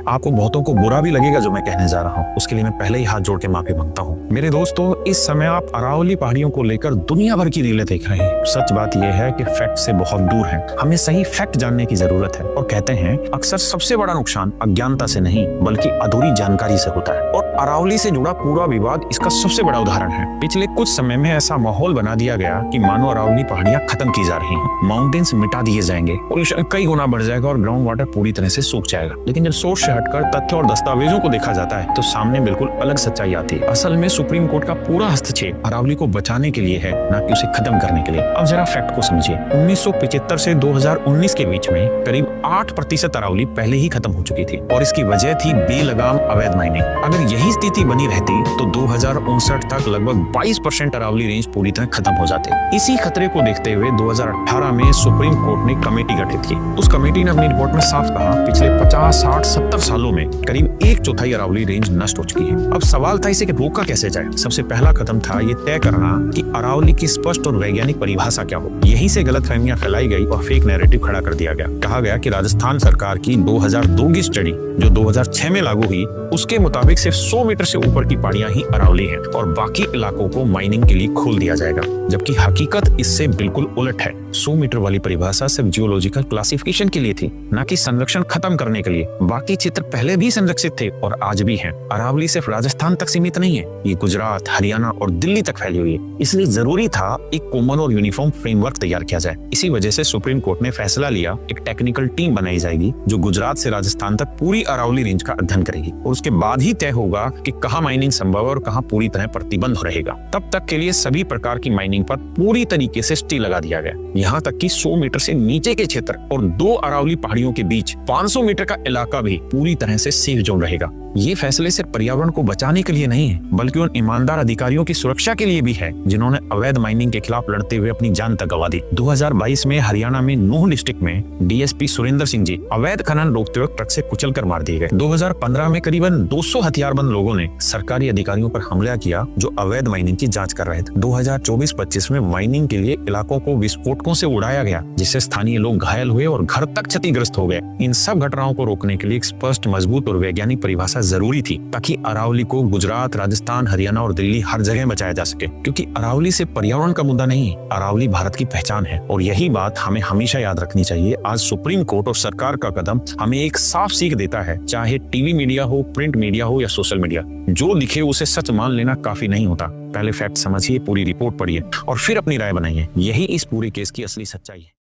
आपको बहुतों को बुरा भी लगेगा जो मैं कहने जा रहा हूँ, उसके लिए मैं पहले ही हाथ जोड़ के माफी मांगता हूँ। मेरे दोस्तों, इस समय आप अरावली पहाड़ियों को लेकर दुनिया भर की रीलें देख रहे हैं। सच बात यह है कि फैक्ट से बहुत दूर है। हमें सही फैक्ट जानने की जरूरत है। और कहते हैं अक्सर सबसे बड़ा नुकसान अज्ञानता से नहीं बल्कि अधूरी जानकारी से होता है, और अरावली से जुड़ा पूरा विवाद इसका सबसे बड़ा उदाहरण है। पिछले कुछ समय में ऐसा माहौल बना दिया गया कि मानो अरावली पहाड़ियां खत्म की जा रही हैं, माउंटेन्स मिटा दिए जाएंगे, पोल्यूशन कई गुना बढ़ जाएगा और ग्राउंड वाटर पूरी तरह से सूख जाएगा। लेकिन जब सोच से हटकर तथ्य और दस्तावेजों को देखा जाता है तो सामने बिल्कुल अलग सच्चाई आती है। असल में सुप्रीम कोर्ट का पूरा हस्तक्षेप अरावली को बचाने के लिए है, न कि उसे खत्म करने के लिए। अब जरा फैक्ट को समझिए। 1975 से 2019 के बीच में करीब 8% अरावली पहले ही खत्म हो चुकी थी, और इसकी वजह थी बेलगाम अवैध माइनिंग। अगर यही स्थिति बनी रहती तो 2059 तक लगभग 22% अरावली रेंज पूरी तरह खत्म हो जाते। इसी खतरे को देखते हुए 2018 में सुप्रीम कोर्ट ने कमेटी गठित की। उस कमेटी ने अपनी रिपोर्ट में साफ कहा पिछले 50, 60, 70 सालों में करीब 1/4 अरावली रेंज नष्ट हो चुकी है। अब सवाल था इसे रोका कैसे जाए। सबसे पहला कदम था ये तय करना कि अरावली की स्पष्ट और वैज्ञानिक परिभाषा क्या हो। यहीं से गलतफहमियां फैलाई गई और फेक नैरेटिव खड़ा कर दिया गया। कहा गया कि राजस्थान सरकार की 2002 की स्टडी जो 2006 में लागू हुई, उसके मुताबिक सिर्फ 100 मीटर से ऊपर की पहाड़ियां ही अरावली हैं और बाकी इलाकों को माइनिंग के लिए खोल दिया जाएगा, जबकि हकीकत इससे बिल्कुल उलट है। 100 मीटर वाली परिभाषा सिर्फ जियोलॉजिकल क्लासिफिकेशन के लिए थी, न कि संरक्षण खत्म करने के लिए। बाकी क्षेत्र पहले भी संरक्षित थे और आज भी हैं। अरावली सिर्फ राजस्थान तक सीमित नहीं है, ये गुजरात, हरियाणा और दिल्ली तक फैली हुई है। इसलिए जरूरी था एक कॉमन और यूनिफॉर्म फ्रेमवर्क तैयार किया जाए। इसी वजह से सुप्रीम कोर्ट ने फैसला लिया एक टेक्निकल टीम बनाई जाएगी जो गुजरात से राजस्थान तक पूरी अरावली रेंज का अध्ययन करेगी, और उसके बाद ही तय होगा कि कहाँ माइनिंग संभव है और कहाँ पूरी तरह प्रतिबंध रहेगा। तब तक के लिए सभी प्रकार की माइनिंग पर पूरी तरीके से स्टे लगा दिया गया। यहाँ तक कि 100 मीटर से नीचे के क्षेत्र और 2 अरावली पहाड़ियों के बीच 500 मीटर का इलाका भी पूरी तरह से सेफ जोन रहेगा। ये फैसले सिर्फ पर्यावरण को बचाने के लिए नहीं है, बल्कि उन ईमानदार अधिकारियों की सुरक्षा के लिए भी है जिन्होंने अवैध माइनिंग के खिलाफ लड़ते हुए अपनी जान तक गंवा दी। 2022 में हरियाणा में नूह डिस्ट्रिक्ट में डीएसपी सुरेंद्र सिंह जी अवैध खनन रोकते हुए ट्रक से कुचल कर मार दिए गए। 2015 में करीबन 200 हथियारबंद लोगों ने सरकारी अधिकारियों पर हमला किया जो अवैध माइनिंग की जांच कर रहे थे। 2024-25 में माइनिंग के लिए इलाकों को विस्फोटकों से उड़ाया गया, जिससे स्थानीय लोग घायल हुए और घर तक क्षतिग्रस्त हो गए। इन सब घटनाओं को रोकने के लिए एक स्पष्ट, मजबूत और वैज्ञानिक परिभाषा जरूरी थी, ताकि अरावली को गुजरात, राजस्थान, हरियाणा और दिल्ली हर जगह बचाया जा सके। क्योंकि अरावली से पर्यावरण का मुद्दा नहीं, अरावली भारत की पहचान है, और यही बात हमें हमेशा याद रखनी चाहिए। आज सुप्रीम कोर्ट और सरकार का कदम हमें एक साफ सीख देता है, चाहे टीवी मीडिया हो, प्रिंट मीडिया हो या सोशल मीडिया, जो दिखे उसे सच मान लेना काफी नहीं होता। पहले फैक्ट समझिए, पूरी रिपोर्ट पढ़िए और फिर अपनी राय बनाइए। यही इस पूरे केस की असली सच्चाई है।